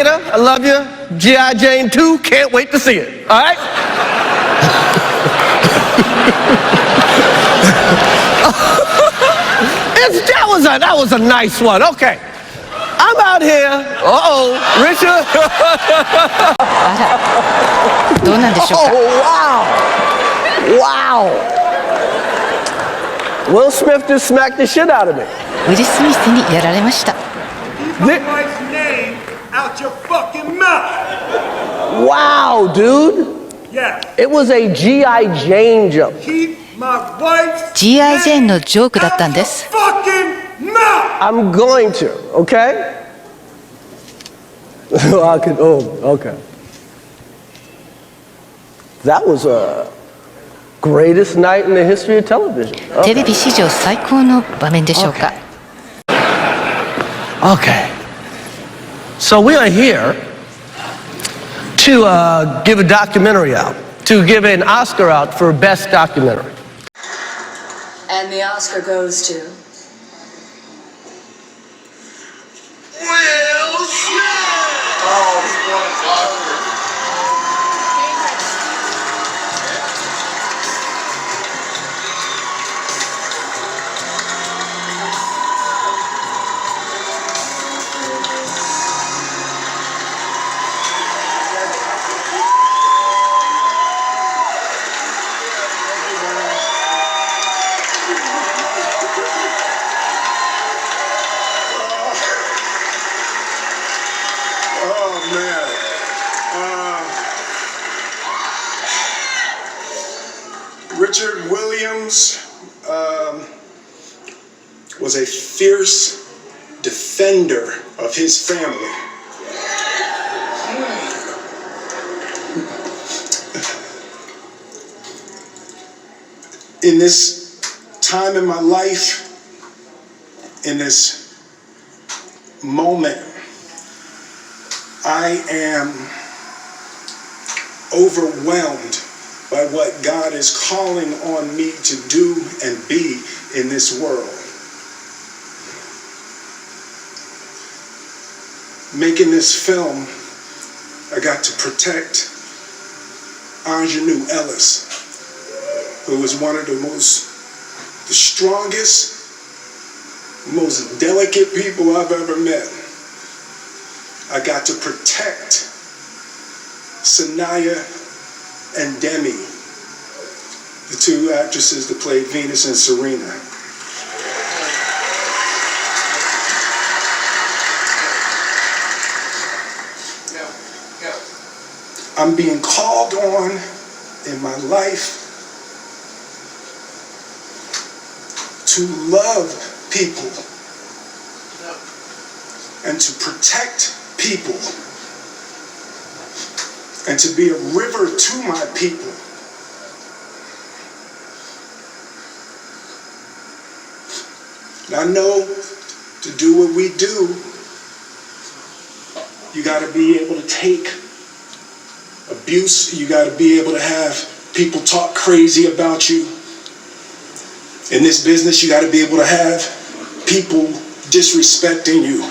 I love you. G.I. Jane 2, can't wait to see it. All right? That was a nice one. Okay. I'm out here. Uh-oh, Richard. どうなんでしょうか。 Wow. Will Smith just smacked the shit out of me. ウィル・スミスにやられました。 Wow, dude. It was a G.I. Jane joke. G.I. ジェーンのジョークだったんです。 I'm going to, okay? Okay. That was a greatest night in the history of television. テレビ史上最高の場面でしょうか。 Okay. So we are here to give a documentary out, to give an Oscar out for Best Documentary. And the Oscar goes to... Will Smith! Oh, he won an Oscar. Richard Williams was a fierce defender of his family. In this time in my life, in this moment, I am overwhelmed by what God is calling on me to do and be in this world. Making this film, I got to protect Ingenue Ellis, who was one of the strongest, most delicate people I've ever met. I got to protect Sanaya and Demi, the two actresses that played Venus and Serena. I'm being called on in my life to love people and to protect people and to be a river to my people. And I know to do what we do, you got to be able to take abuse. You got to be able to have people talk crazy about you. In this business, you got to be able to have people disrespecting you.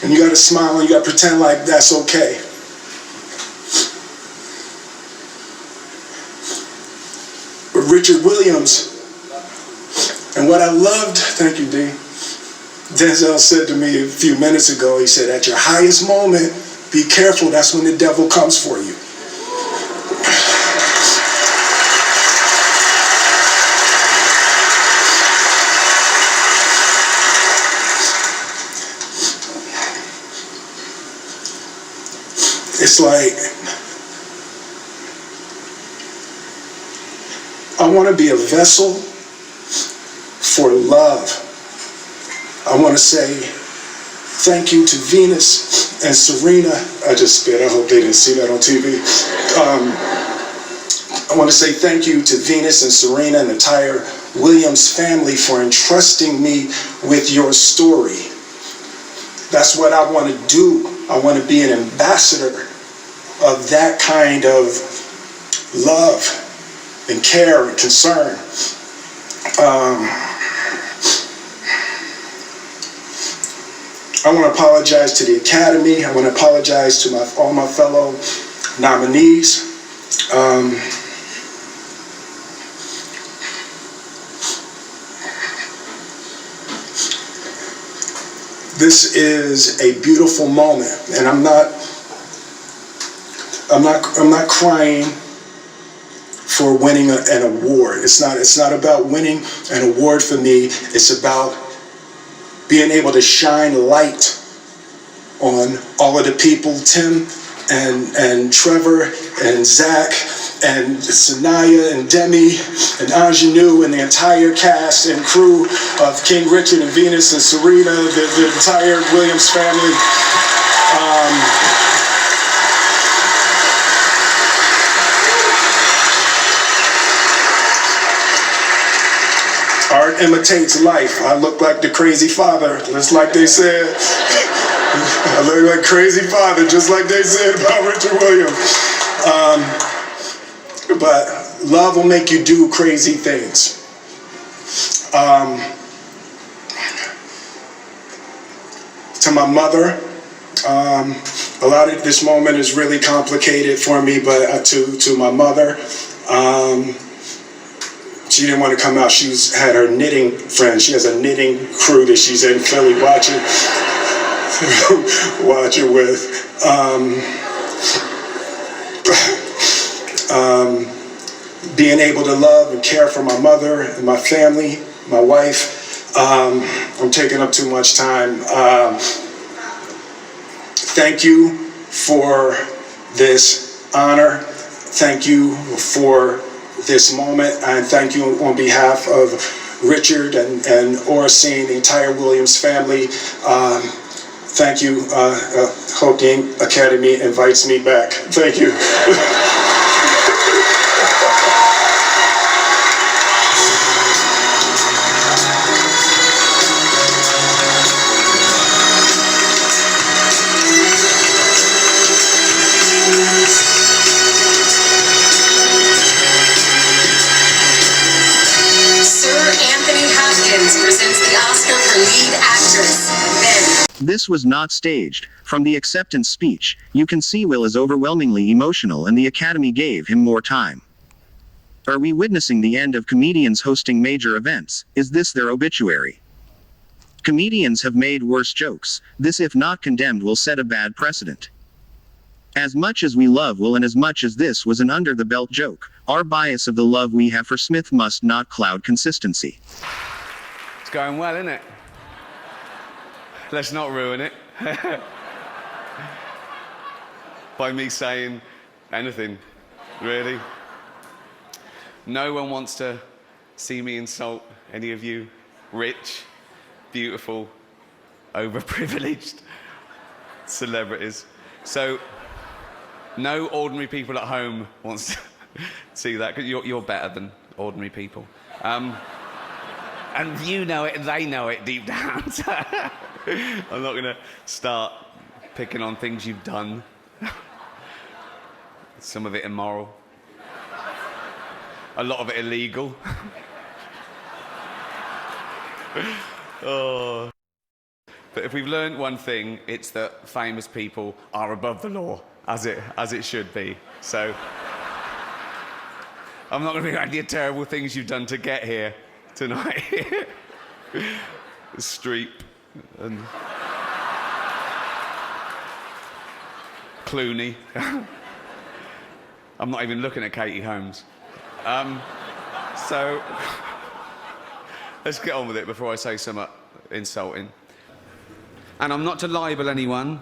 And you got to smile and you got to pretend like that's okay. But Richard Williams, and what I loved, thank you, D. Denzel said to me a few minutes ago, he said, at your highest moment, be careful, that's when the devil comes for you. It's like, I want to be a vessel for love. I want to say thank you to Venus and Serena. I just spit, I hope they didn't see that on TV. I want to say thank you to Venus and Serena and the entire Williams family for entrusting me with your story. That's what I want to do. I want to be an ambassador of that kind of love and care and concern. I want to apologize to the Academy. I want to apologize to all my fellow nominees. This is a beautiful moment, and I'm not crying for winning an award. It's not about winning an award for me. It's about being able to shine light on all of the people, Tim and Trevor and Zach and Sanaya and Demi and Ingenue and the entire cast and crew of King Richard and Venus and Serena, the entire Williams family. Art imitates life. I look like the crazy father, just like they said. I look like crazy father, just like they said about Richard Williams. But love will make you do crazy things. To my mother, a lot of this moment is really complicated for me, but to my mother, she didn't want to come out. She's had her knitting friend. She has a knitting crew that she's in Philly watching with. Being able to love and care for my mother and my family, my wife. I'm taking up too much time. Thank you for this honor. Thank you for this moment, and thank you on behalf of Richard and Oracene, the entire Williams family. Thank you. Hope the Academy invites me back. Thank you. Presents the Oscar for lead actress. This was not staged. From the acceptance speech, you can see Will is overwhelmingly emotional and the Academy gave him more time. Are we witnessing the end of comedians hosting major events? Is this their obituary? Comedians have made worse jokes. This, if not condemned, will set a bad precedent. As much as we love Will and as much as this was an under-the-belt joke, our bias of the love we have for Smith must not cloud consistency. It's going well, isn't it? Let's not ruin it. By me saying anything, really. No one wants to see me insult any of you rich, beautiful, overprivileged celebrities. So, no ordinary people at home wants to see that, because you're better than ordinary people. And you know it, and they know it deep down. So I'm not going to start picking on things you've done. Some of it immoral. A lot of it illegal. Oh. But if we've learned one thing, it's that famous people are above the law, as it should be. So I'm not going to be like the terrible things you've done to get here tonight. Streep and Clooney. I'm not even looking at Katie Holmes. So let's get on with it before I say something insulting. And I'm not to libel anyone,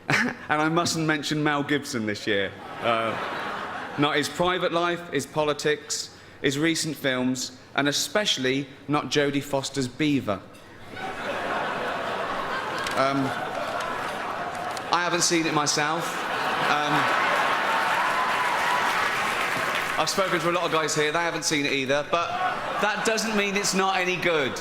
and I mustn't mention Mel Gibson this year. Not his private life, his politics, his recent films, and especially not Jodie Foster's Beaver. I haven't seen it myself. I've spoken to a lot of guys here, they haven't seen it either, but that doesn't mean it's not any good.